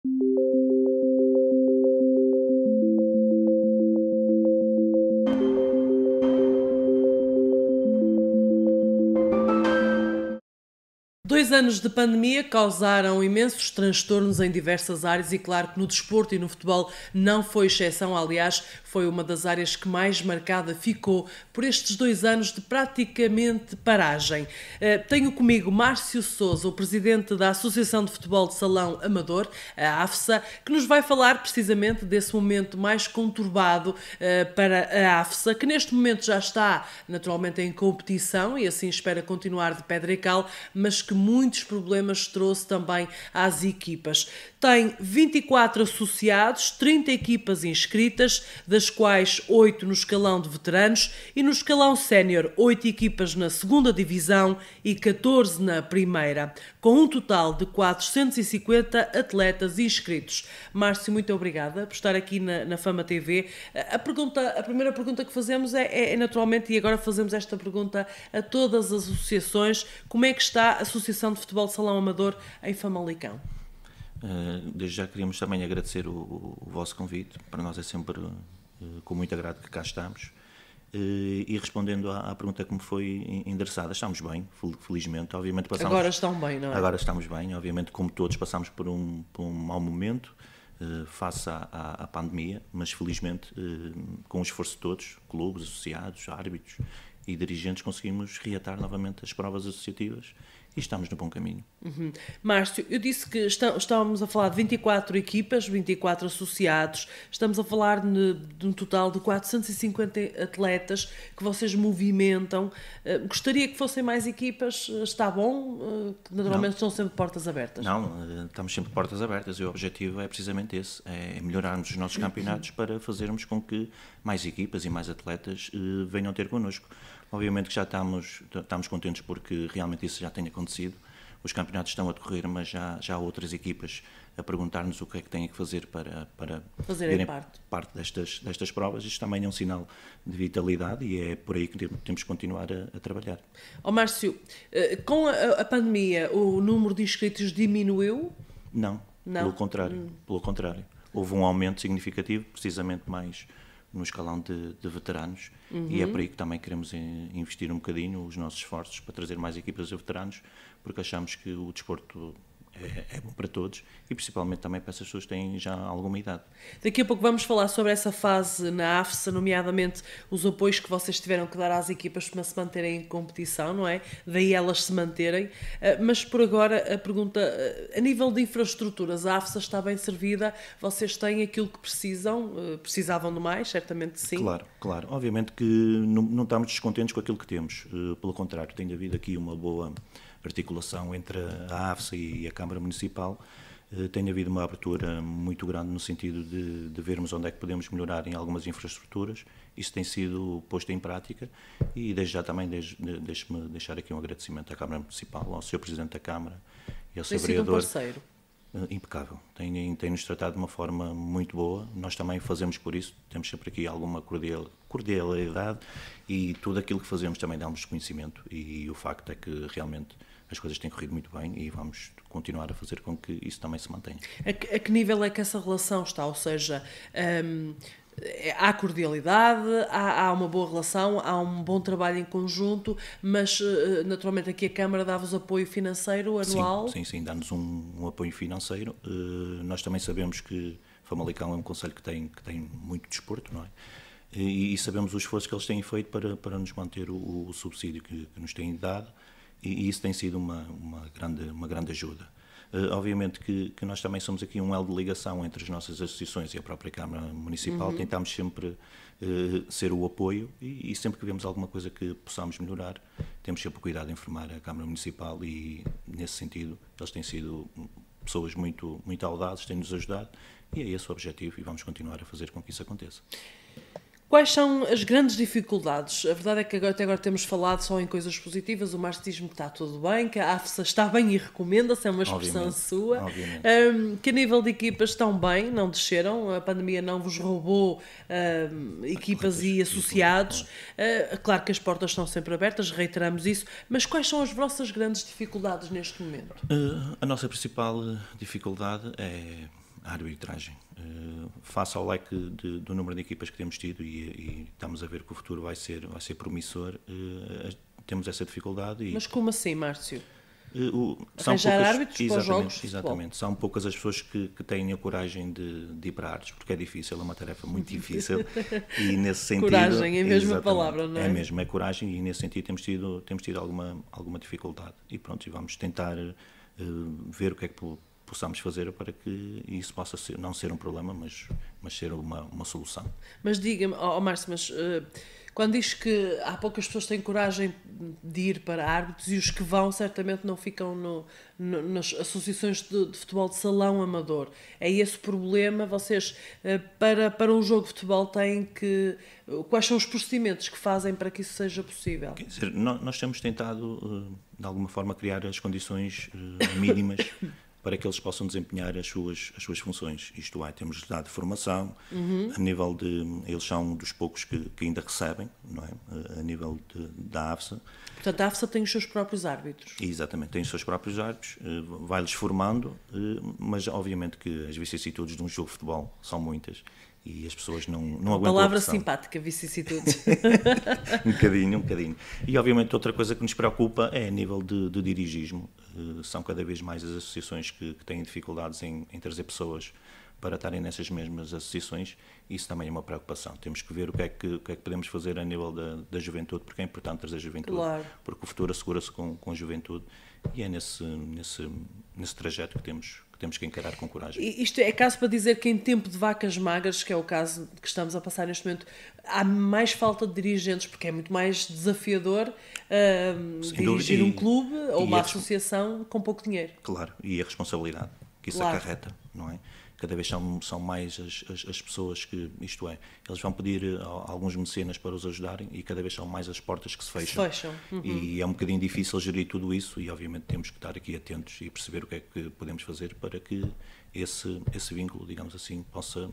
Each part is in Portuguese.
2 anos de pandemia causaram imensos transtornos em diversas áreas e claro que no desporto e no futebol não foi exceção, aliás, foi uma das áreas que mais marcada ficou por estes 2 anos de praticamente paragem. Tenho comigo Márcio Sousa, o presidente da Associação de Futebol de Salão Amador, a AFSA, que nos vai falar precisamente desse momento mais conturbado para a AFSA, que neste momento já está naturalmente em competição e assim espera continuar de pedra e cal, mas que muitos problemas trouxe também às equipas. Tem 24 associados, 30 equipas inscritas, das quais 8 no escalão de veteranos e no escalão sénior 8 equipas na segunda divisão e 14 na primeira, com um total de 450 atletas inscritos. Márcio, muito obrigada por estar aqui na Fama TV. A primeira pergunta que fazemos é naturalmente, e agora fazemos esta pergunta a todas as associações, como é que está a Associação de Futebol de Salão Amador em Famalicão? Desde já queríamos também agradecer o vosso convite. Para nós é sempre com muito agrado que cá estamos. E respondendo à pergunta que me foi endereçada, estamos bem, felizmente. Obviamente passamos, agora estão bem, não é? Agora estamos bem. Obviamente, como todos, passamos por um mau momento face à pandemia, mas felizmente, com o esforço de todos, clubes, associados, árbitros e dirigentes, conseguimos reatar novamente as provas associativas e estamos no bom caminho. Márcio, eu disse que estávamos a falar de 24 equipas, 24 associados, estamos a falar de um total de 450 atletas que vocês movimentam. Gostaria que fossem mais equipas? Está bom? Naturalmente estão sempre portas abertas. Não, estamos sempre de portas abertas e o objetivo é precisamente esse, é melhorarmos os nossos campeonatos para fazermos com que mais equipas e mais atletas venham ter connosco. Obviamente que já estamos contentes porque realmente isso já tem acontecido. Os campeonatos estão a decorrer, mas já há outras equipas a perguntar-nos o que é que têm que fazer para fazerem parte destas provas. Isto também é um sinal de vitalidade e é por aí que temos que continuar a trabalhar. Márcio, com a pandemia o número de inscritos diminuiu? Não. Pelo contrário. Houve um aumento significativo, precisamente mais no escalão de veteranos, e é por aí que também queremos investir um bocadinho os nossos esforços para trazer mais equipas de veteranos, porque achamos que o desporto é bom para todos e principalmente também para essas pessoas que têm já alguma idade. Daqui a pouco vamos falar sobre essa fase na AFSA, nomeadamente os apoios que vocês tiveram que dar às equipas para se manterem em competição, não é? Daí elas se manterem. Mas por agora a pergunta, a nível de infraestruturas, a AFSA está bem servida? Vocês têm aquilo que precisam? Precisavam de mais? Certamente sim. Claro. Obviamente que não estamos descontentes com aquilo que temos. Pelo contrário, tem havido aqui uma boa articulação entre a AFSA e a Câmara Municipal. Tem havido uma abertura muito grande no sentido de vermos onde é que podemos melhorar em algumas infraestruturas. Isso tem sido posto em prática e desde já também deixe-me deixar aqui um agradecimento à Câmara Municipal, ao Sr. Presidente da Câmara e ao Sr. Vereador. Tem sido um parceiro. Impecável. Tem-nos tratado de uma forma muito boa. Nós também fazemos por isso. Temos sempre aqui alguma cordialidade e tudo aquilo que fazemos também dá-nos conhecimento e o facto é que realmente as coisas têm corrido muito bem e vamos continuar a fazer com que isso também se mantenha. A que nível é que essa relação está? Ou seja, há cordialidade, há uma boa relação, há um bom trabalho em conjunto, mas naturalmente aqui a Câmara dá-vos apoio financeiro anual? Sim, dá-nos um apoio financeiro. Nós também sabemos que Famalicão é um concelho que tem muito desporto, não é? E sabemos o esforço que eles têm feito para nos manter o subsídio que nos têm dado. E isso tem sido uma grande ajuda. Obviamente que nós também somos aqui um elo de ligação entre as nossas associações e a própria Câmara Municipal. Tentamos sempre ser o apoio e sempre que vemos alguma coisa que possamos melhorar, temos sempre o cuidado de informar a Câmara Municipal e, nesse sentido, eles têm sido pessoas muito audazes, têm-nos ajudado e é esse o objetivo e vamos continuar a fazer com que isso aconteça. Quais são as grandes dificuldades? A verdade é que até agora temos falado só em coisas positivas. O Márcio diz-me que está tudo bem, que a AFSA está bem e recomenda-se, é uma expressão sua. Que a nível de equipas estão bem, não desceram, a pandemia não vos roubou equipas e associados. Claro que as portas estão sempre abertas, reiteramos isso, mas quais são as vossas grandes dificuldades neste momento? A nossa principal dificuldade é a arbitragem. Face ao leque do número de equipas que temos tido e estamos a ver que o futuro vai ser promissor, temos essa dificuldade. Mas como assim, Márcio? São Arranjar poucas, árbitros para os jogos de futebol? exatamente. São poucas as pessoas que têm a coragem de ir para árbitros, porque é difícil, é uma tarefa muito difícil. E nesse sentido, coragem, é a mesma palavra, não é? É mesmo, é coragem, e nesse sentido temos tido alguma dificuldade. E pronto, vamos tentar ver o que é que possamos fazer para que isso possa não ser um problema, mas ser uma solução. Mas diga-me, Márcio, quando diz que há poucas pessoas que têm coragem de ir para árbitros, e os que vão certamente não ficam nas associações de futebol de salão amador. É esse o problema? Vocês, para um jogo de futebol, têm que... Quais são os procedimentos que fazem para que isso seja possível? Quer dizer, nós temos tentado, de alguma forma, criar as condições mínimas para que eles possam desempenhar as suas funções. Isto é, temos dado formação, a nível de... Eles são um dos poucos que ainda recebem, não é? A nível da AFSA. Portanto, a AFSA tem os seus próprios árbitros. Exatamente, tem os seus próprios árbitros, vai-lhes formando, mas obviamente que as vicissitudes de um jogo de futebol são muitas e as pessoas não aguentam a palavra pressão. simpática, vicissitudes. um bocadinho. E obviamente outra coisa que nos preocupa é a nível de dirigismo. São cada vez mais as associações que têm dificuldades em trazer pessoas para estarem nessas mesmas associações. Isso também é uma preocupação. Temos que ver o que é que podemos fazer a nível da juventude, porque é importante trazer a juventude, claro. Porque o futuro assegura-se com a juventude, e é nesse trajeto que temos que encarar com coragem. E isto é caso para dizer que em tempo de vacas magras, que é o caso que estamos a passar neste momento, há mais falta de dirigentes, porque é muito mais desafiador dirigir um clube ou uma associação com pouco dinheiro. Claro, e a responsabilidade que isso acarreta, não é? Cada vez são mais as pessoas que, isto é, eles vão pedir alguns mecenas para os ajudarem e cada vez são mais as portas que se fecham. Uhum. E é um bocadinho difícil gerir tudo isso e obviamente temos que estar aqui atentos e perceber o que é que podemos fazer para que esse vínculo, digamos assim, possa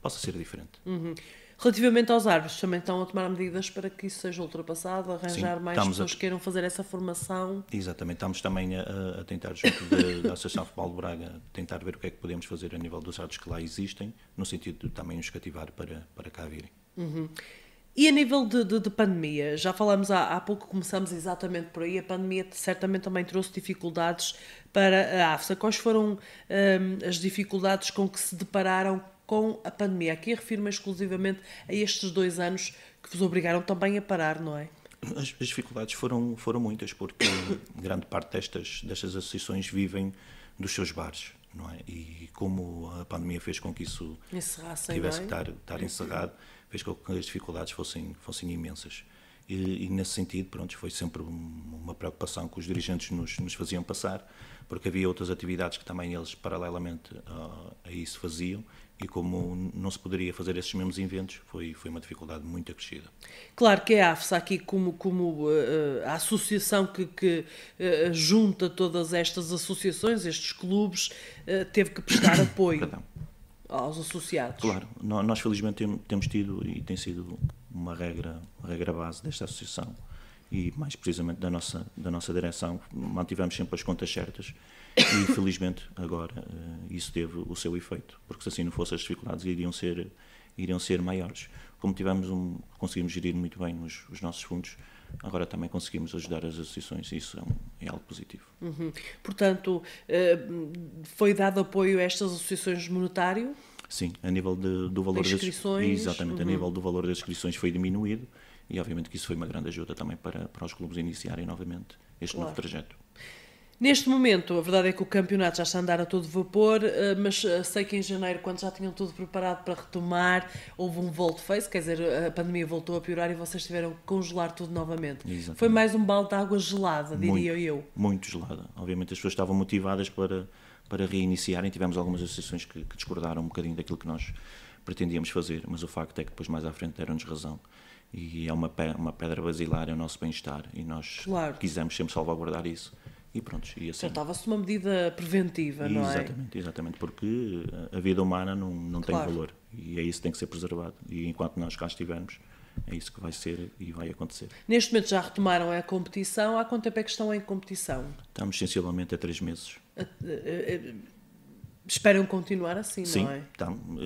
ser diferente. Uhum. Relativamente aos árbitros, também estão a tomar medidas para que isso seja ultrapassado, arranjar mais pessoas que queiram fazer essa formação? Exatamente, estamos também a tentar, junto da Associação de Futebol de Braga, tentar ver o que é que podemos fazer a nível dos árbitros que lá existem, no sentido de também os cativar para cá virem. Uhum. E a nível de pandemia, já falámos há pouco, começamos exatamente por aí, a pandemia certamente também trouxe dificuldades para a AFSA. Quais foram as dificuldades com que se depararam com a pandemia? Aqui refiro-me exclusivamente a estes 2 anos que vos obrigaram também a parar, não é? As dificuldades foram muitas, porque grande parte destas associações vivem dos seus bares, não é? E como a pandemia fez com que isso tivesse que estar encerrado, fez com que as dificuldades fossem imensas. E nesse sentido, pronto, foi sempre uma preocupação que os dirigentes nos faziam passar, porque havia outras atividades que também eles, paralelamente a isso, faziam, e como não se poderia fazer esses mesmos eventos, foi uma dificuldade muito acrescida. Claro que a AFSA aqui como a associação que junta todas estas associações, estes clubes, teve que prestar apoio aos associados. Claro, nós felizmente temos tido, e tem sido uma regra base desta associação, e mais precisamente da nossa direção, mantivemos sempre as contas certas e felizmente agora isso teve o seu efeito, porque se assim não fosse as dificuldades iriam ser maiores. Como conseguimos gerir muito bem os nossos fundos, agora também conseguimos ajudar as associações e isso é algo positivo. Uhum. Portanto, foi dado apoio a estas associações monetário? Sim, a nível do valor das inscrições. Exatamente, a nível do valor das inscrições foi diminuído e obviamente que isso foi uma grande ajuda também para os clubes iniciarem novamente este novo trajeto. Neste momento, a verdade é que o campeonato já está a andar a todo vapor, mas sei que em janeiro, quando já tinham tudo preparado para retomar, houve um volte-face, quer dizer, a pandemia voltou a piorar e vocês tiveram que congelar tudo novamente. Exatamente. Foi mais um balde de água gelada, diria eu. Muito gelada. Obviamente as pessoas estavam motivadas para reiniciarem. Tivemos algumas associações que discordaram um bocadinho daquilo que nós pretendíamos fazer, mas o facto é que depois mais à frente deram-nos razão. E é uma pedra basilar, é o nosso bem-estar e nós quisemos sempre salvaguardar isso. E pronto, e assim. Tratava-se de uma medida preventiva, não é? Exatamente, porque a vida humana não tem valor e é isso que tem que ser preservado. E enquanto nós cá estivermos, é isso que vai ser e vai acontecer. Neste momento já retomaram a competição. Há quanto tempo é que estão em competição? Estamos sensivelmente a 3 meses. Esperam continuar assim, Sim, não é?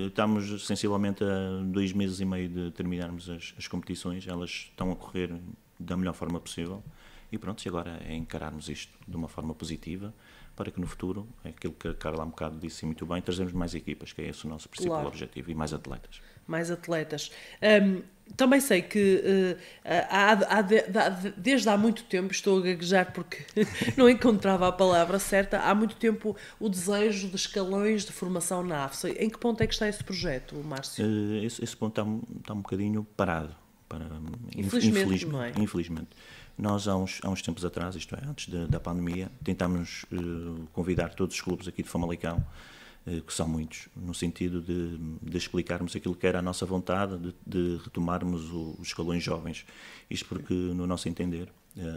estamos sensivelmente a 2 meses e meio de terminarmos as competições, elas estão a correr da melhor forma possível e pronto, e agora é encararmos isto de uma forma positiva para que no futuro, é aquilo que a Carla há um bocado disse muito bem, trazemos mais equipas, que é esse o nosso principal objetivo, e mais atletas. Mais atletas. Também sei que desde há muito tempo, estou a gaguejar porque não encontrava a palavra certa, há muito tempo o desejo de escalões de formação na AFSA. Em que ponto é que está esse projeto, Márcio? Esse ponto está um bocadinho parado. Infelizmente, não é? Infelizmente. Nós, há uns tempos atrás, isto é, antes da pandemia, tentámos convidar todos os clubes aqui de Famalicão, que são muitos, no sentido de explicarmos aquilo que era a nossa vontade de retomarmos os escalões jovens. Isto porque, no nosso entender,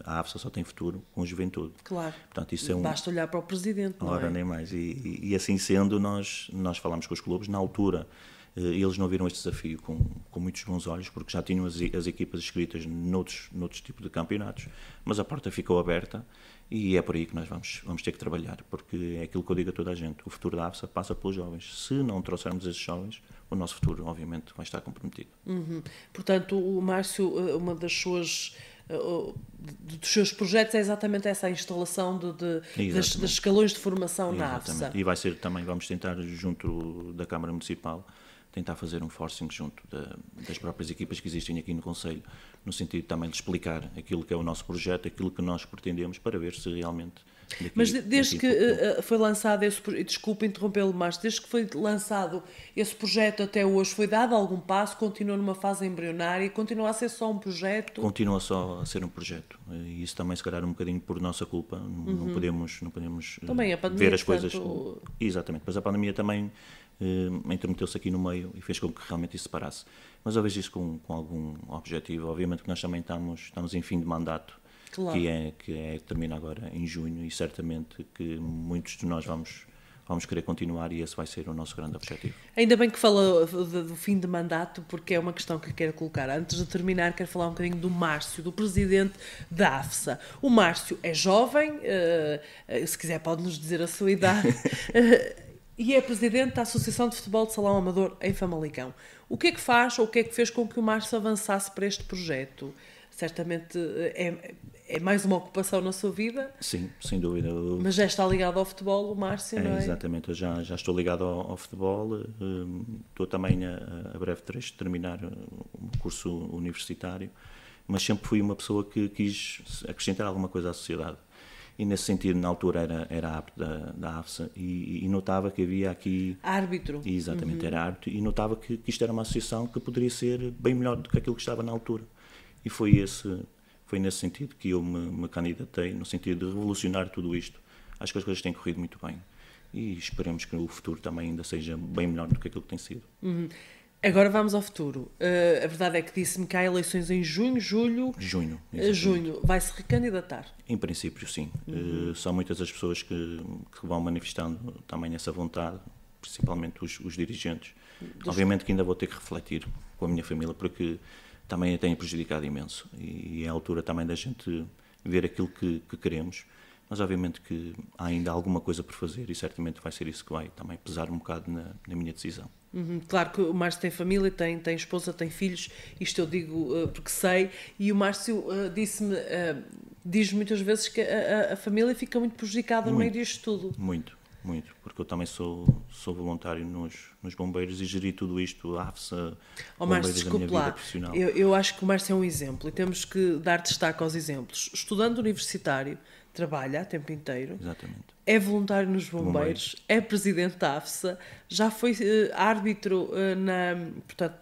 a AFSA só tem futuro com a juventude. Claro. Portanto, isso Basta olhar para o presidente, não é? Ora, nem mais. E assim sendo, nós falámos com os clubes. Na altura, eles não viram este desafio com muitos bons olhos, porque já tinham as equipas inscritas noutros tipos de campeonatos, mas a porta ficou aberta e é por aí que nós vamos ter que trabalhar, porque é aquilo que eu digo a toda a gente, o futuro da AFSA passa pelos jovens. Se não trouxermos esses jovens, o nosso futuro, obviamente, vai estar comprometido. Portanto, o Márcio, uma dos seus projetos é exatamente essa, a instalação das escalões de formação na AFSA. E vai ser também, vamos tentar, junto da Câmara Municipal, tentar fazer um forcing junto das próprias equipas que existem aqui no Conselho, no sentido também de explicar aquilo que é o nosso projeto, aquilo que nós pretendemos, para ver se realmente... Mas desde que foi lançado esse projeto, desculpa interrompê-lo, mas desde que foi lançado esse projeto até hoje, foi dado algum passo, continua numa fase embrionária, continua a ser só um projeto? Continua só a ser um projeto, e isso também se calhar um bocadinho por nossa culpa, não podemos também a pandemia, ver as coisas... Portanto... Exatamente, mas a pandemia também intermeteu-se aqui no meio e fez com que realmente isso se parasse. Mas eu vejo isso com algum objetivo. Obviamente que nós também estamos em fim de mandato, claro, que termina agora em junho, e certamente que muitos de nós vamos querer continuar, e esse vai ser o nosso grande objetivo. Ainda bem que fala do fim de mandato, porque é uma questão que quero colocar. Antes de terminar, quero falar um bocadinho do Márcio, do presidente da AFSA. O Márcio é jovem, se quiser pode nos dizer a sua idade, e é presidente da Associação de Futebol de Salão Amador em Famalicão. O que é que faz, ou o que é que fez com que o Márcio avançasse para este projeto? Certamente é mais uma ocupação na sua vida. Sim, sem dúvida. Mas já está ligado ao futebol, o Márcio, não é? Exatamente, eu já estou ligado ao futebol. Estou também a breve trecho de terminar um curso universitário, mas sempre fui uma pessoa que quis acrescentar alguma coisa à sociedade. E nesse sentido, na altura, era árbitro da AFSA e notava que havia aqui... Árbitro. Exatamente, era árbitro, e notava que isto era uma associação que poderia ser bem melhor do que aquilo que estava na altura. E foi nesse sentido que eu me candidatei, no sentido de revolucionar tudo isto. Acho que as coisas têm corrido muito bem e esperemos que o futuro também ainda seja bem melhor do que aquilo que tem sido. Agora vamos ao futuro. A verdade é que disse-me que há eleições em junho, julho... Junho. Junho. Vai-se recandidatar? Em princípio, sim. São muitas as pessoas que vão manifestando também essa vontade, principalmente os dirigentes. Obviamente que ainda vou ter que refletir com a minha família, porque também a tenho prejudicado imenso. E é a altura também da gente ver aquilo que queremos. Mas obviamente que há ainda alguma coisa por fazer, e certamente vai ser isso que vai também pesar um bocado na minha decisão. Claro que o Márcio tem família, tem esposa, tem filhos, isto eu digo porque sei, e o Márcio diz muitas vezes que a família fica muito prejudicada no meio disto tudo. Muito, porque eu também sou voluntário nos bombeiros e geri tudo isto, a AFSA, bombeiros da minha vida profissional. Eu acho que o Márcio é um exemplo e temos que dar destaque aos exemplos. Estudante universitário, trabalha a tempo inteiro. Exatamente. É voluntário nos bombeiros, é presidente da AFSA, já foi árbitro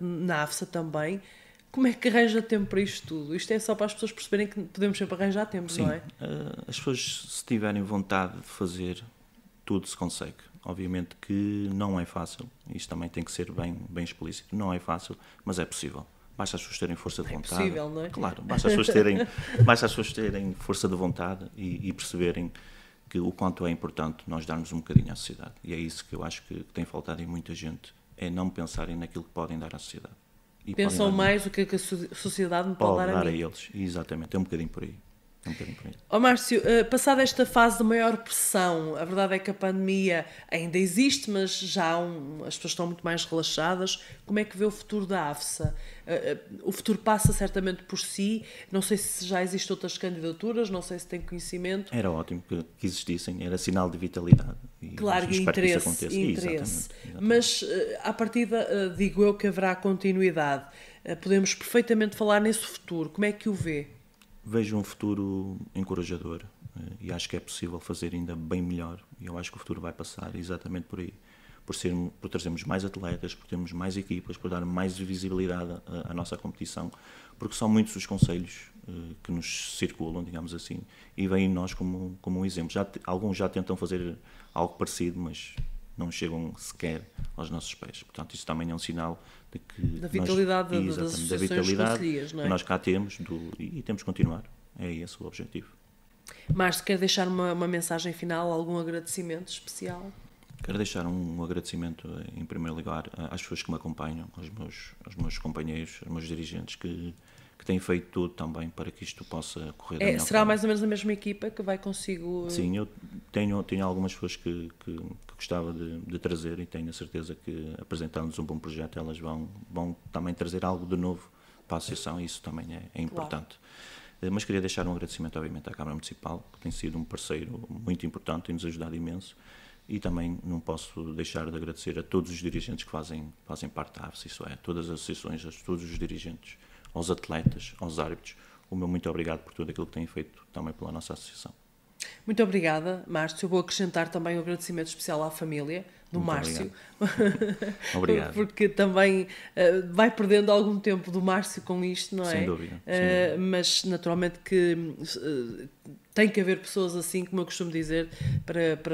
na AFSA também. Como é que arranja tempo para isto tudo? Isto é só para as pessoas perceberem que podemos sempre arranjar tempo, sim, não é? As pessoas, se tiverem vontade de fazer, tudo se consegue. Obviamente que não é fácil, isto também tem que ser bem explícito, não é fácil, mas é possível. Basta as pessoas terem força de vontade. É possível, não é? Claro, basta as pessoas terem força de vontade e perceberem que o quanto é importante nós darmos um bocadinho à sociedade. E é isso que eu acho que tem faltado em muita gente, é não pensarem naquilo que podem dar à sociedade. Pensam mais o que a sociedade me pode dar a mim. Eles, exatamente, é um bocadinho por aí. É um bocadinho por aí. Márcio, passada esta fase de maior pressão, a verdade é que a pandemia ainda existe, mas já as pessoas estão muito mais relaxadas. Como é que vê o futuro da AFSA? O futuro passa certamente por si. Não sei se já existem outras candidaturas, não sei se tem conhecimento. Era ótimo que existissem, era sinal de vitalidade. E Claro, e espero interesse. Que isso aconteça. Interesse. Exatamente. Mas, à partida, digo eu que haverá continuidade. Podemos perfeitamente falar nesse futuro. Como é que o vê? Vejo um futuro encorajador e acho que é possível fazer ainda bem melhor. E eu acho que o futuro vai passar exatamente por aí. Por trazermos mais atletas, por termos mais equipas, por dar mais visibilidade à nossa competição, porque são muitos os conselhos que nos circulam, digamos assim, e veem nós como um exemplo. Alguns já tentam fazer algo parecido, mas não chegam sequer aos nossos pés. Portanto, isso também é um sinal de que Da vitalidade das da associações vitalidade concelhias, não é? que nós cá temos e temos que continuar. É esse o objetivo. Márcio, quer deixar uma mensagem final, algum agradecimento especial? Quero deixar um agradecimento, em primeiro lugar, às pessoas que me acompanham, aos meus companheiros, aos meus dirigentes, que têm feito tudo também para que isto possa correr da melhor Será forma. mais ou menos a mesma equipa que vai consigo... Sim, eu tenho algumas pessoas que gostava de trazer e tenho a certeza que, apresentando-nos um bom projeto, elas vão também trazer algo de novo para a associação e isso também é importante. Claro. Mas queria deixar um agradecimento, obviamente, à Câmara Municipal, que tem sido um parceiro muito importante e nos ajudado imenso. E também não posso deixar de agradecer a todos os dirigentes que fazem parte da AFSA, isso é, a todas as associações, a todos os dirigentes, aos atletas, aos árbitros. O meu muito obrigado por tudo aquilo que têm feito também pela nossa associação. Muito obrigada, Márcio. Eu vou acrescentar também um agradecimento especial à família do Muito Márcio. Obrigado. Porque também vai perdendo algum tempo do Márcio com isto, não é? Sem dúvida. Mas naturalmente que tem que haver pessoas assim, como eu costumo dizer,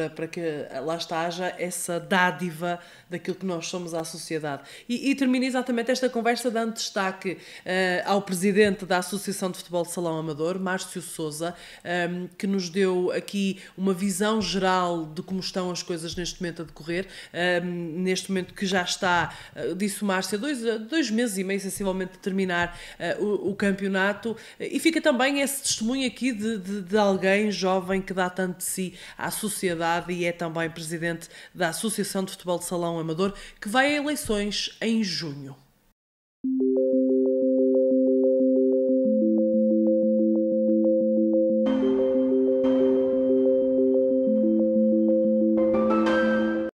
para que lá haja essa dádiva daquilo que nós somos à sociedade. E termino exatamente esta conversa dando destaque ao presidente da Associação de Futebol de Salão Amador, Márcio Sousa, que nos deu aqui uma visão geral de como estão as coisas neste momento a decorrer, neste momento que já está, disse o Márcio, dois meses e meio sensivelmente de terminar o campeonato, e fica também esse testemunho aqui de alguém jovem que dá tanto de si à sociedade e é também presidente da Associação de Futebol de Salão Amador, que vai a eleições em junho.